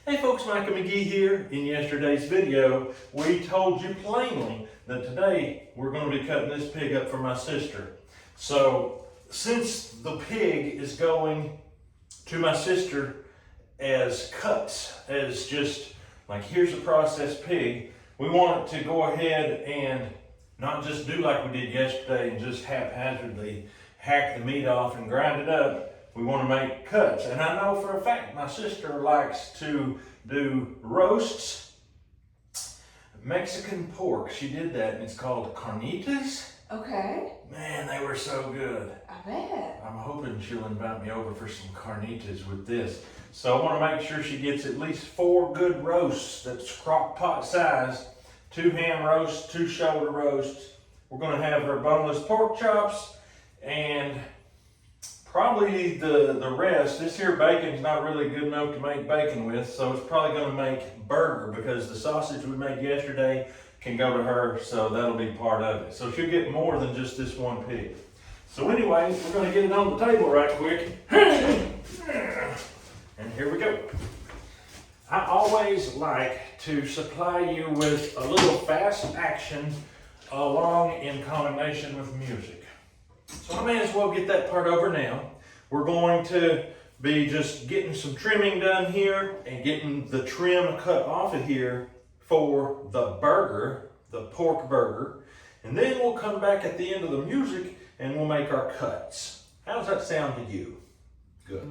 Hey folks, Michael McGee here. In yesterday's video, we told you plainly that today we're going to be cutting this pig up for my sister. So, since the pig is going to my sister as cuts, as just like here's a processed pig, we want it to go ahead and not just do like we did yesterday and just haphazardly hack the meat off and grind it up. We want to make cuts. And I know for a fact my sister likes to do roasts, Mexican pork. She did that and it's called carnitas. Okay. Man, they were so good. I bet. I'm hoping she'll invite me over for some carnitas with this. So I want to make sure she gets at least 4 good roasts that's crock pot size. 2 ham roasts, 2 shoulder roasts. We're going to have her boneless pork chops and probably the rest. This here bacon's not really good enough to make bacon with, so it's probably going to make burger because the sausage we made yesterday can go to her, so that'll be part of it. So she'll get more than just this one pig. So anyway, we're going to get it on the table right quick. And here we go. I always like to supply you with a little fast action along in combination with music. So I may as well get that part over now. We're going to be just getting some trimming done here and getting the trim cut off of here for the burger, the pork burger. And then we'll come back at the end of the music and we'll make our cuts. How does that sound to you? Good.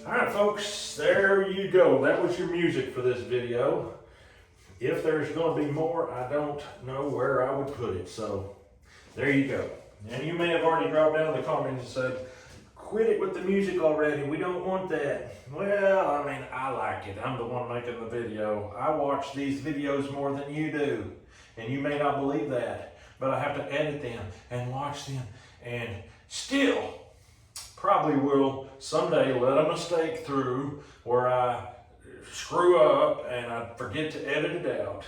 All right, folks, there you go. That was your music for this video. If there's going to be more, I don't know where I would put it. So there you go. And you may have already dropped down in the comments and said, quit it with the music already. We don't want that. Well, I mean, I like it. I'm the one making the video. I watch these videos more than you do. And you may not believe that. But I have to edit them and watch them. And still, probably will someday let a mistake through where I screw up and I forget to edit it out.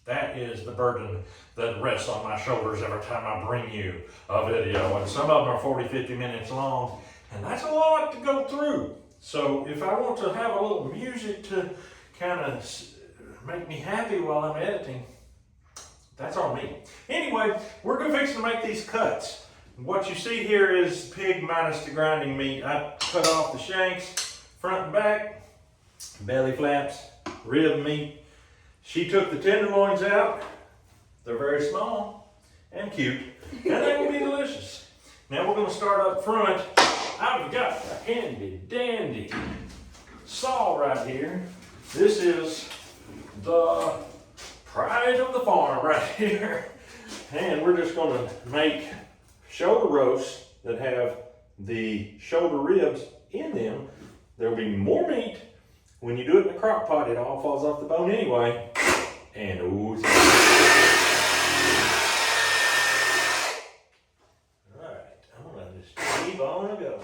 That is the burden that rests on my shoulders every time I bring you a video. And some of them are 40, 50 minutes long, and that's a lot to go through. So if I want to have a little music to kind of make me happy while I'm editing, That's on me. Anyway, we're gonna fix to make these cuts. What you see here is pig minus the grinding meat. I cut off the shanks, front and back, belly flaps, rib meat. She took the tenderloins out. They're very small and cute, and they will be delicious. Now we're gonna start up front. I've got a handy dandy saw right here. This is the pride of the farm right here. And we're just gonna make shoulder roasts that have the shoulder ribs in them. There'll be more meat. When you do it in the crock pot, it all falls off the bone anyway. And ooh, all right, I'm gonna just keep on and go.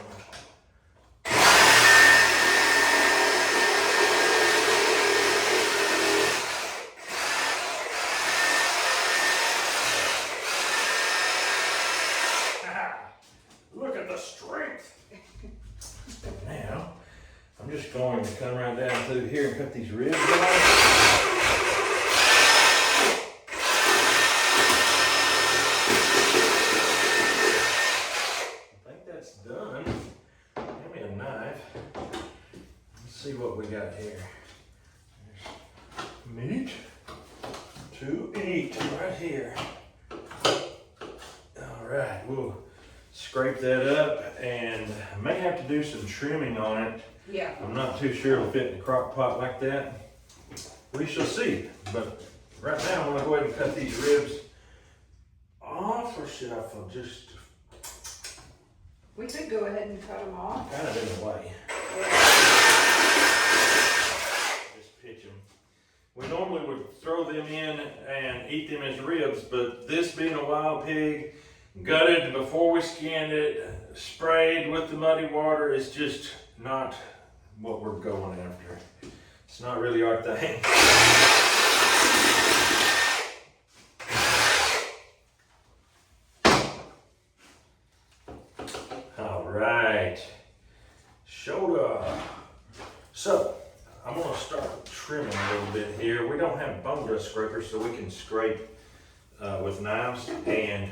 Look at the strength. Now, I'm just going to come right down through here and cut these ribs off. I think that's done. Give me a knife. Let's see what we got here. There's meat to eat right here. All right, we'll scrape that up, and I may have to do some trimming on it. Yeah. I'm not too sure it'll fit in the crock pot like that. We shall see. But right now I'm gonna go ahead and cut these ribs off, or should I just? We could go ahead and cut them off. Kind of in the way. Yeah. Just pitch them. We normally would throw them in and eat them as ribs, but this being a wild pig, gutted before we skinned it, sprayed with the muddy water, is just not what we're going after. It's not really our thing. All right, shoulder. So I'm gonna start trimming a little bit here. We don't have bone dust scrapers, so we can scrape with knives, and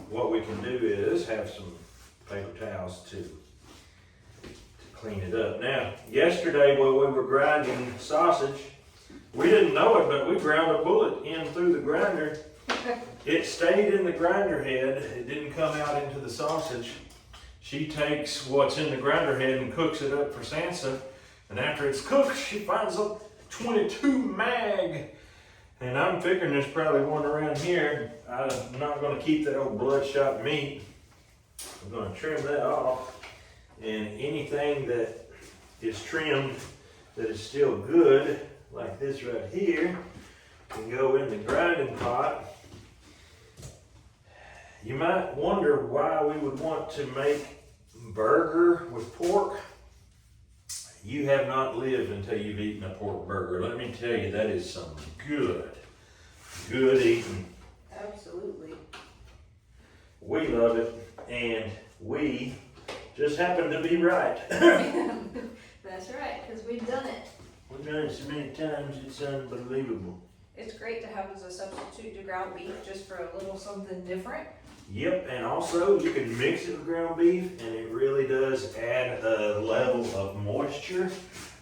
what we can do is have some paper towels to clean it up. Now, yesterday while we were grinding sausage, we didn't know it, but we ground a bullet in through the grinder. It stayed in the grinder head. It didn't come out into the sausage. She takes what's in the grinder head and cooks it up for Sansa. And after it's cooked, she finds a 22 mag. And I'm figuring there's probably one around here. I'm not gonna keep that old bloodshot meat. I'm gonna trim that off. And anything that is trimmed that is still good, like this right here, can go in the grinding pot. You might wonder why we would want to make burger with pork. You have not lived until you've eaten a pork burger. Let me tell you, that is some good eating. Absolutely. We love it, and we just happen to be right. That's right, because we've done it. We've done it so many times, it's unbelievable. It's great to have as a substitute to ground beef, just for a little something different. Yep, and also you can mix it with ground beef, and it really does add a level of moisture.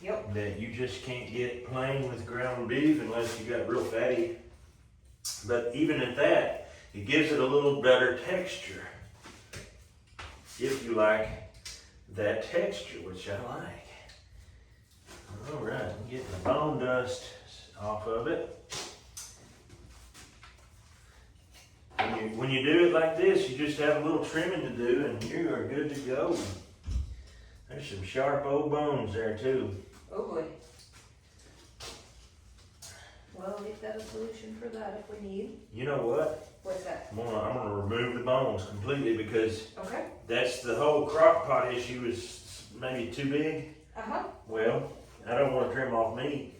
Yep. That you just can't get plain with ground beef unless you got real fatty. But even at that, it gives it a little better texture. If you like that texture, which I like. All right, I'm getting the bone dust off of it. When you do it like this, you just have a little trimming to do, and you are good to go. There's some sharp old bones there too. Oh boy. Well, we've got a solution for that if we need. You know what? What's that? I'm gonna remove the bones completely, because Okay. that's the whole crock pot issue, is maybe too big. Uh-huh. Well, I don't want to trim off meat.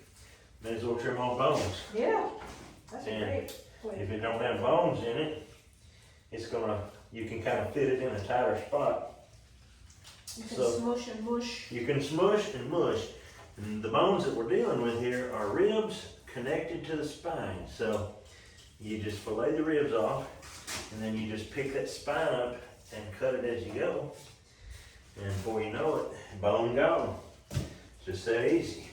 May as well trim off bones. Yeah. That's And great. if it don't have bones in it, you can kind of fit it in a tighter spot. You can So- smush and mush. You can smush and mush. And the bones that we're dealing with here are ribs connected to the spine. So you just fillet the ribs off, and then you just pick that spine up and cut it as you go. And before you know it, bone gone. It's just that easy.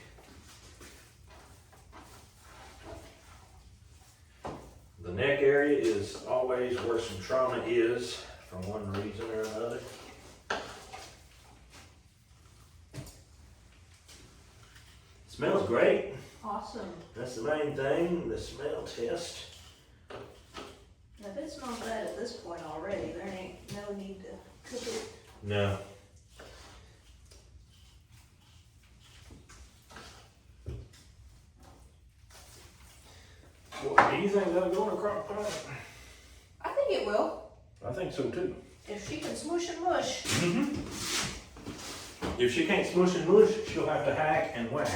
The neck area is always where some trauma is, for one reason or another. Smells great. Awesome. That's the main thing, the smell test. If it's not bad at this point already, there ain't no need to cook it. No. Well, do you think that'll go in a crock pot? I think it will. I think so too. If she can smoosh and mush. Mm-hmm. If she can't smush and mush, she'll have to hack and whack.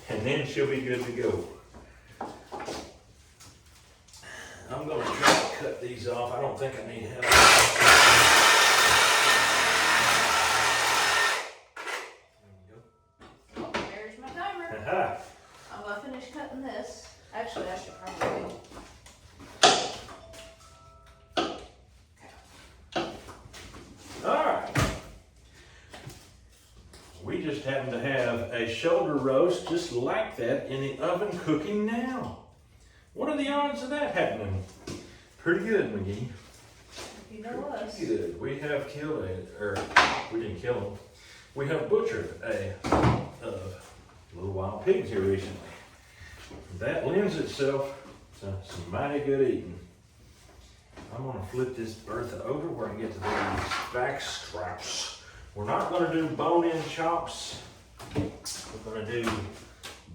And then she'll be good to go. I'm gonna try to cut these off. I don't think I need help. There Oh, there's my timer. we go. Aha. I'm gonna finish cutting this. Actually, I should probably. Alright. We just happen to have a shoulder roast just like that in the oven cooking now. What are the odds of that happening? Pretty good, McGee. You know us. Pretty good. We have killed we didn't kill him. We have butchered a little wild pigs here recently. That lends itself to some mighty good eating. I'm gonna flip this Bertha over where I can get to these back straps. We're not gonna do bone-in chops. We're gonna do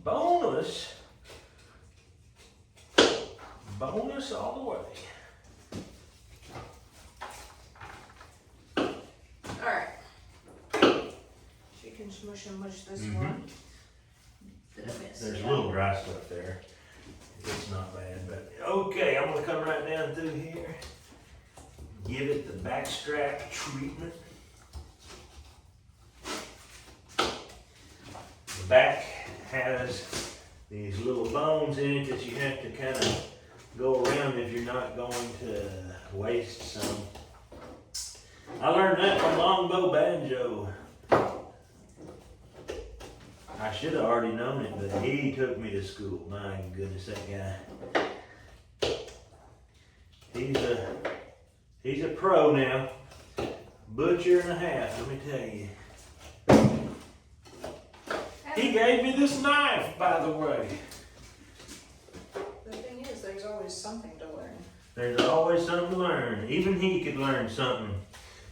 boneless all the way. Alright. She can smush and mush this one. There's a little dry stuff there. It's not bad, but okay, I'm gonna come right down through here. Give it the back strap treatment. The back has these little bones in it that you have to kind of go around if you're not going to waste some. I learned that from Longbow Banjo. I should have already known it, but he took me to school. My goodness, that guy. He's a pro now. Butcher and a half, let me tell you. He gave me this knife, by the way. The thing is, there's always something to learn. There's always something to learn. Even he could learn something.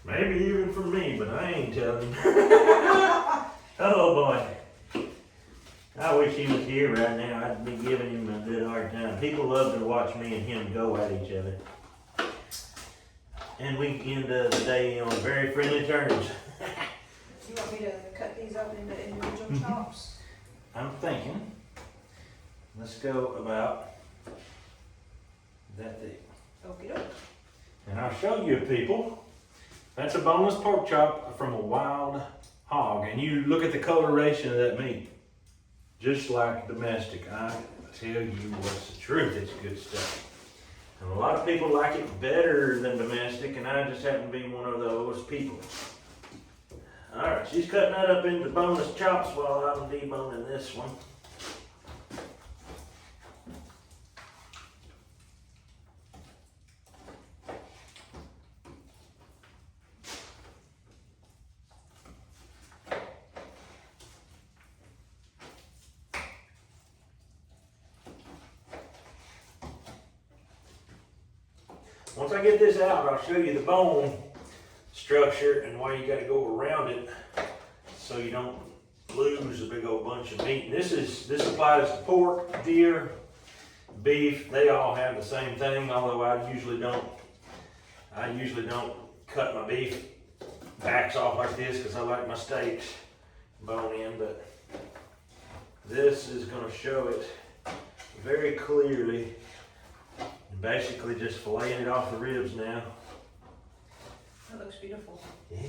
Maybe even from me, but I ain't telling him. Oh boy. I wish he was here right now. I'd be giving him a good hard time. People love to watch me and him go at each other. And we end the day on very friendly terms. You want me to cut these up into individual chops? I'm thinking, let's go about that thick. Okie doke. And I'll show you people. That's a boneless pork chop from a wild hog. And you look at the coloration of that meat. Just like domestic. I tell you what's the truth, it's good stuff. And a lot of people like it better than domestic, and I just happen to be one of those people. Alright, she's cutting that up into boneless chops while I'm deboning this one. Once I get this out, I'll show you the bone structure and why you got to go around it so you don't lose a big old bunch of meat. And this applies to pork, deer, beef. They all have the same thing, although I usually don't cut my beef backs off like this because I like my steaks bone in, but this is going to show it very clearly. Basically just filleting it off the ribs now. That looks beautiful. Yeah.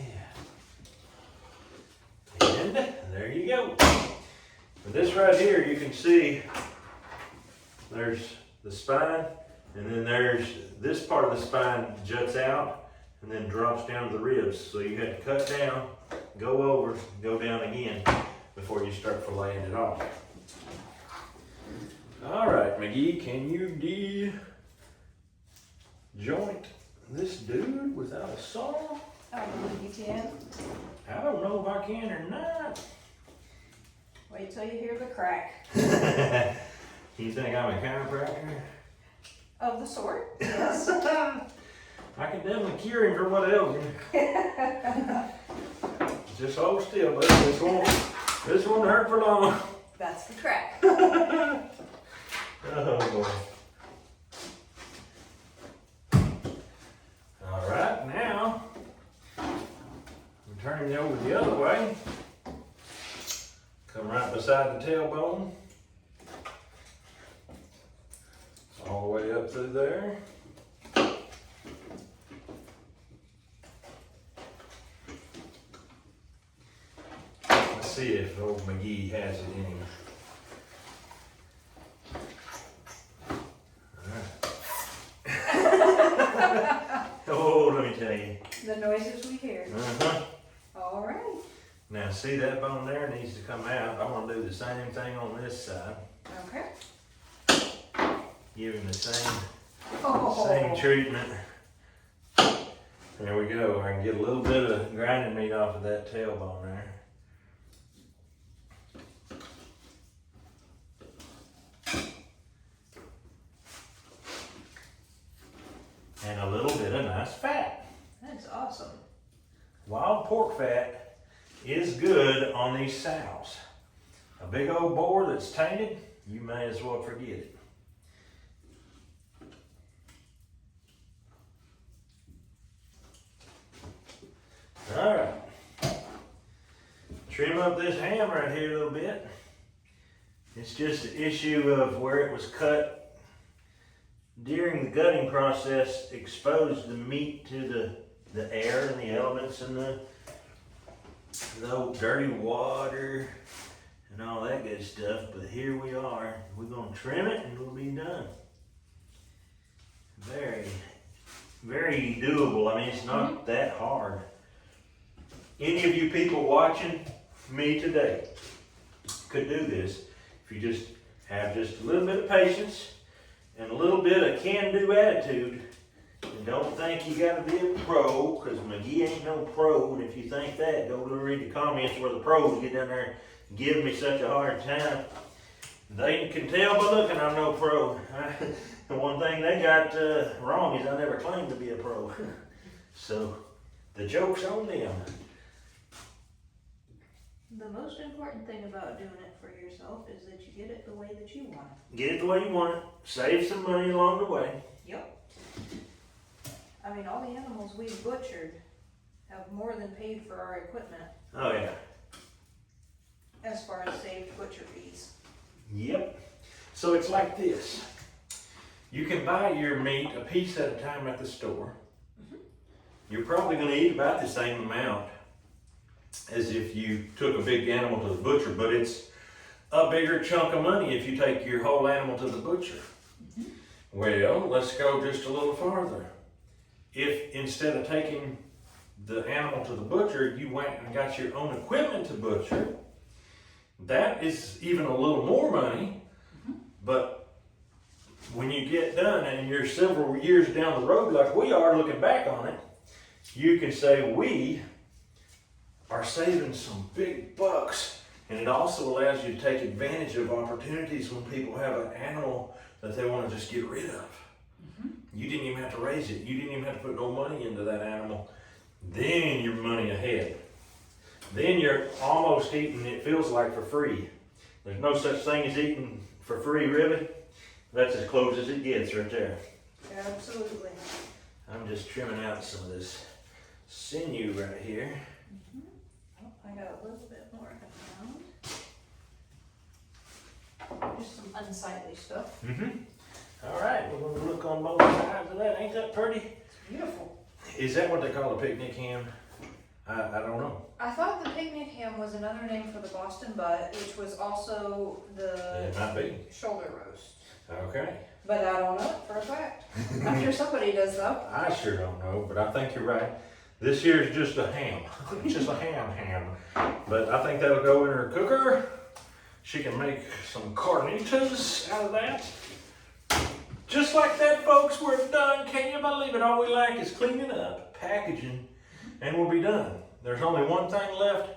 And there you go. For this right here, you can see there's the spine, and then there's this part of the spine juts out and then drops down to the ribs. So you have to cut down, go over, go down again before you start filleting it off. All right, McGee, can you joint this dude without a saw? I believe you can. I don't know if I can or not. Wait till you hear the crack. You think I'm a chiropractor? Of the sort, yes. I can definitely cure him for what else. Just hold still, buddy. This won't hurt for long. That's the crack. Oh boy. All right, now I'm turning you over the other way. Come right beside the tailbone. All the way up through there. Let's see if old McGee has it in him. Oh, let me tell you. The noises we hear. All right. Now see that bone there needs to come out. I'm gonna do the same thing on this side. Okay. Give him the same Oh. treatment. There we go. I can get a little bit of grinding meat off of that tailbone there. And a little bit of nice fat. That's awesome. Wild pork fat is good on these sows. A big old boar that's tainted, you may as well forget it. All right. Trim up this ham right here a little bit. It's just an issue of where it was cut during the gutting process, exposed the meat to the air and the elements and the old dirty water and all that good stuff. But here we are. We're gonna trim it and it'll be done. Very, very doable. I mean, it's not that hard. Any of you people watching me today could do this if you just have just a little bit of patience and a little bit of can-do attitude. And don't think you gotta be a pro, because McGee ain't no pro. And if you think that, go read the comments where the pros get down there and give me such a hard time. They can tell by looking I'm no pro. The one thing they got wrong is I never claimed to be a pro. So the joke's on them. The most important thing about doing it for yourself is that you get it the way that you want it. Get it the way you want it. Save some money along the way. Yep. I mean, all the animals we've butchered have more than paid for our equipment Oh yeah. as far as saved butcher fees. Yep. So it's like this. You can buy your meat a piece at a time at the store. You're probably going to eat about the same amount as if you took a big animal to the butcher, but it's a bigger chunk of money if you take your whole animal to the butcher. Well, let's go just a little farther. If instead of taking the animal to the butcher, you went and got your own equipment to butcher, that is even a little more money, but when you get done and you're several years down the road like we are looking back on it, you can say we are saving some big bucks. And it also allows you to take advantage of opportunities when people have an animal that they want to just get rid of. You didn't even have to raise it. You didn't even have to put no money into that animal. Then you're money ahead. Then you're almost eating, it feels like, for free. There's no such thing as eating for free, really. That's as close as it gets right there. Absolutely. I'm just trimming out some of this sinew right here. Oh, I got a little bit more around. Just some unsightly stuff. All right, we're going to look on both sides of that. Ain't that pretty? It's beautiful. Is that what they call a picnic ham? I don't know. I thought the picnic ham was another name for the Boston butt, which was also the It might be. shoulder roast. Okay. But I don't know it for a fact. I'm sure somebody does though. I sure don't know, but I think you're right. This here is just a ham. It's just a ham. But I think that'll go in her cooker. She can make some carnitas out of that. Just like that, folks, we're done. Can you believe it? All we like is cleaning up, packaging, and we'll be done. There's only one thing left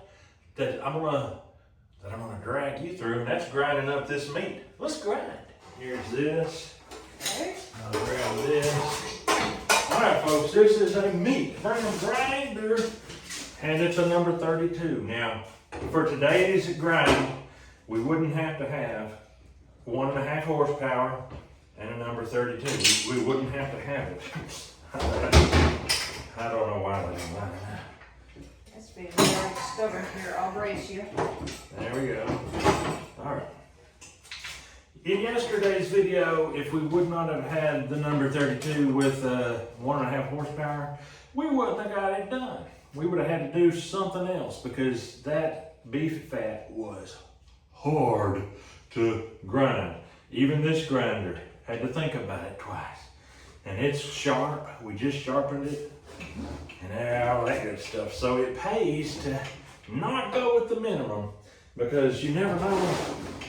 that I'm gonna drag you through, and that's grinding up this meat. Let's grind. Here's this. Okay. I'll grab this. All right, folks, this is a meat grinder, and it's a number 32. Now, for today's grind, we wouldn't have to have 1.5 horsepower and a number 32. We wouldn't have to have it. I don't know why they don't like that. That's being very stubborn here. I'll brace you. There we go. All right. In yesterday's video, if we would not have had the number 32 with 1.5 horsepower, we wouldn't have got it done. We would have had to do something else because that beef fat was hard to grind. Even this grinder had to think about it twice. And it's sharp. We just sharpened it and all that good stuff. So it pays to not go with the minimum because you never know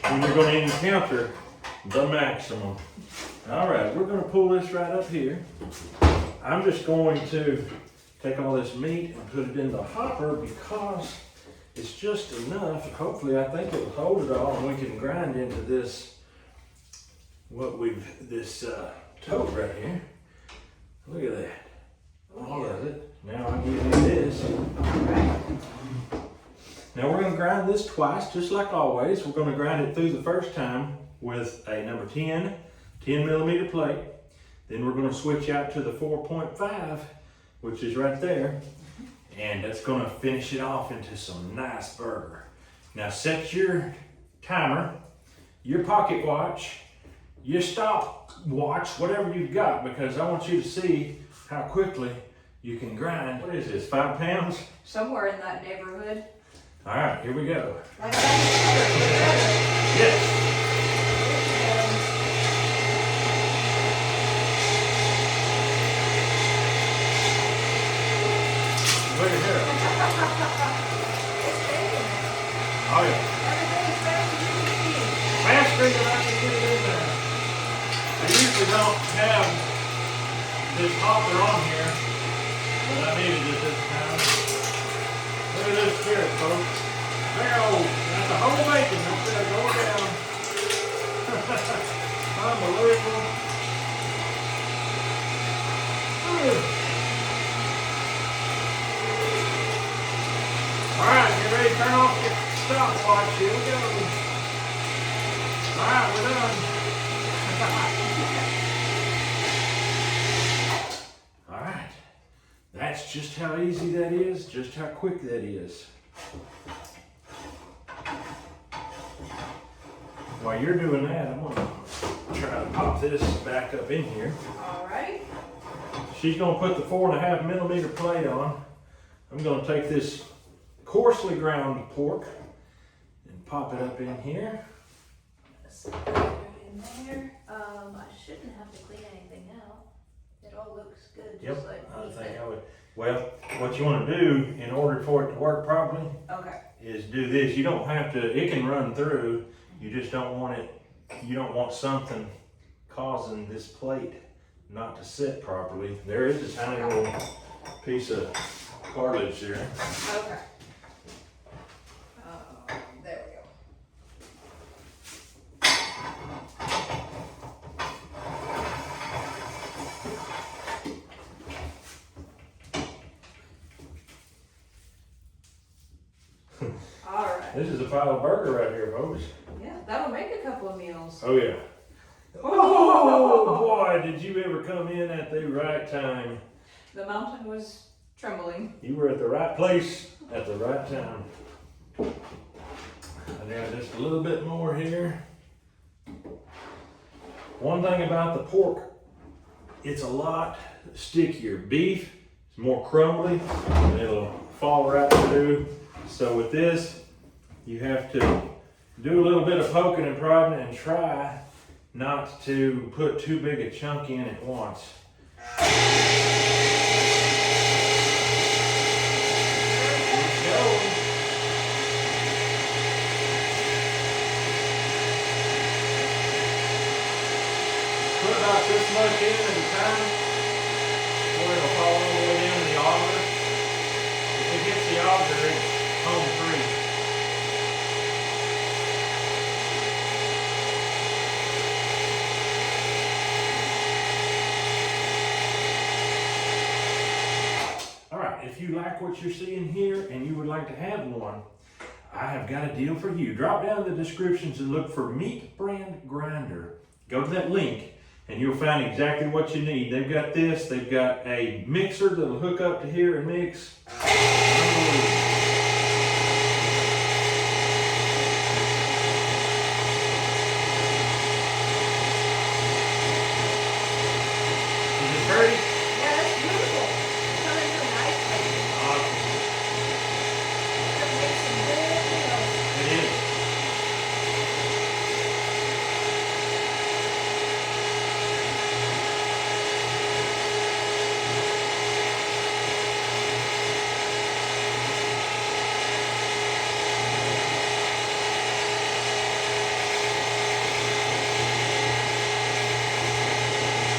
when you're going to encounter the maximum. All right, we're going to pull this right up here. I'm just going to take all this meat and put it in the hopper because it's just enough. Hopefully, I think it will hold it all and we can grind into this, this tote right here. Look at that. All of it. Now I'll give you this. Now we're going to grind this twice, just like always. We're going to grind it through the first time with a number 10 millimeter plate. Then we're going to switch out to the 4.5, which is right there. And that's going to finish it off into some nice burger. Now set your timer, your pocket watch, your stopwatch, whatever you've got, because I want you to see how quickly you can grind. What is this, 5 pounds? Somewhere in that neighborhood. All right, here we go. Like that. Yes. Look at here. It's big. Oh yeah. Everything's Faster than I can get it in there. I usually don't have this hopper on here, but I needed it this time. Look at this carrot, folks. There, that's a whole bacon up there going down. Unbelievable. All right, get ready to turn off your stopwatch. Here we go. All right, we're done. All right. That's just how easy that is, just how quick that is. While you're doing that, I'm gonna try to pop this back up in here. All right. She's gonna put the 4.5 millimeter plate on. I'm gonna take this coarsely ground pork and pop it up in here. Put it in there. I shouldn't have to clean anything out. It all looks good, just like I meat. think I would. Well, what you want to do in order for it to work properly is do this. You don't have to, it can run through. You just don't want it, you don't want something causing this plate not to sit properly. There is a tiny little piece of cartilage there. Okay. There we go. All right. This is a pile of burger right here, folks. Yeah, that'll make a couple of meals. Oh yeah. Oh boy, did you ever come in at the right time. The mountain was trembling. You were at the right place at the right time. I got just a little bit more here. One thing about the pork, it's a lot stickier. Beef is more crumbly and it'll fall right through. So with this, you have to do a little bit of poking and prodding and try not to put too big a chunk in at once. Put about this much in at a time, or it'll fall all the way down the auger. If it hits the auger, it's home free. All right, if you like what you're seeing here and you would like to have one, I have got a deal for you. Drop down in the descriptions and look for Meat Brand Grinder. Go to that link and you'll find exactly what you need. They've got this, they've got a mixer that'll hook up to here and mix. Is it pretty? Yeah, that's beautiful. It's coming through nicely. Awesome. It's gonna make some good meals. It is.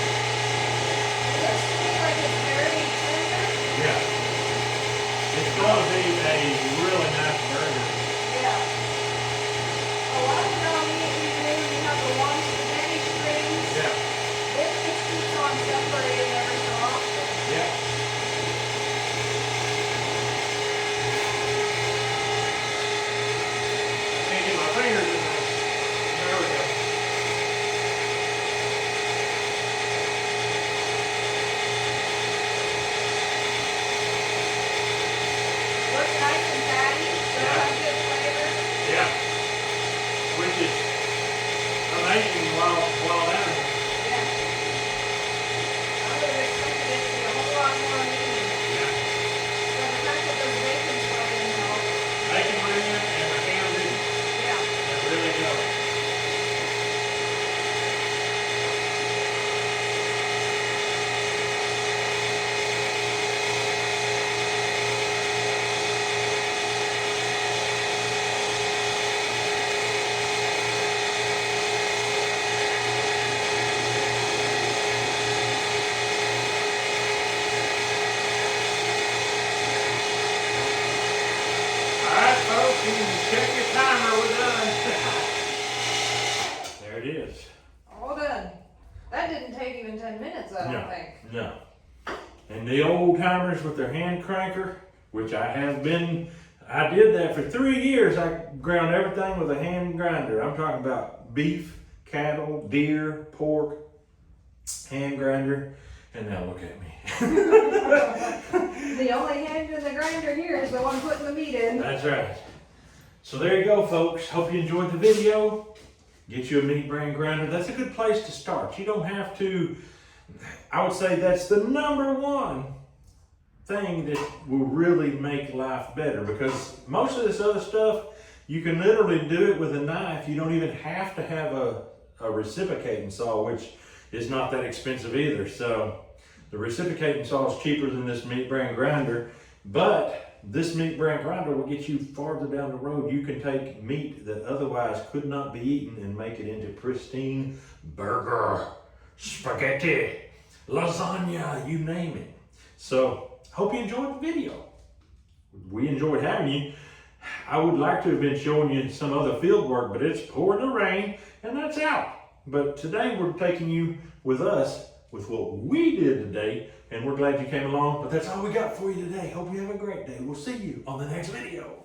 It looks to me like it's very tender. Yeah. It's going to be a really nice burger. Yeah. A lot of ground meat you do, you have the long spaghetti strings. Yeah. This just keeps on separating every so often. Yeah. Can't get my fingers in there. There we go. Looks nice and fatty, still Yeah. has good flavor. Yeah. Which is amazing while done. Yeah. I would have expected it to be a whole lot more meaty. Yeah. So the fact that those bacon's went in though, They can bring it and I can do. yeah. They really go. All right, folks, you can check your timer. We're done. There it is. All done. That didn't take even 10 minutes, I don't think. No. And the old timers with their hand cranker, which I did that for 3 years. I ground everything with a hand grinder. I'm talking about beef, cattle, deer, pork, hand grinder. And now look at me. The only hand in the grinder here is the one putting the meat in. That's right. So there you go, folks. Hope you enjoyed the video. Get you a Meat Brand Grinder. That's a good place to start. You don't have to, I would say that's the #1 thing that will really make life better, because most of this other stuff, you can literally do it with a knife. You don't even have to have a reciprocating saw, which is not that expensive either. So the reciprocating saw is cheaper than this Meat Brand Grinder, but this Meat Brand Grinder will get you farther down the road. You can take meat that otherwise could not be eaten and make it into pristine burger, spaghetti, lasagna, you name it. So, hope you enjoyed the video. We enjoyed having you. I would like to have been showing you some other field work, but it's pouring the rain and that's out. But today we're taking you with us with what we did today, and we're glad you came along. But that's all we got for you today. Hope you have a great day. We'll see you on the next video.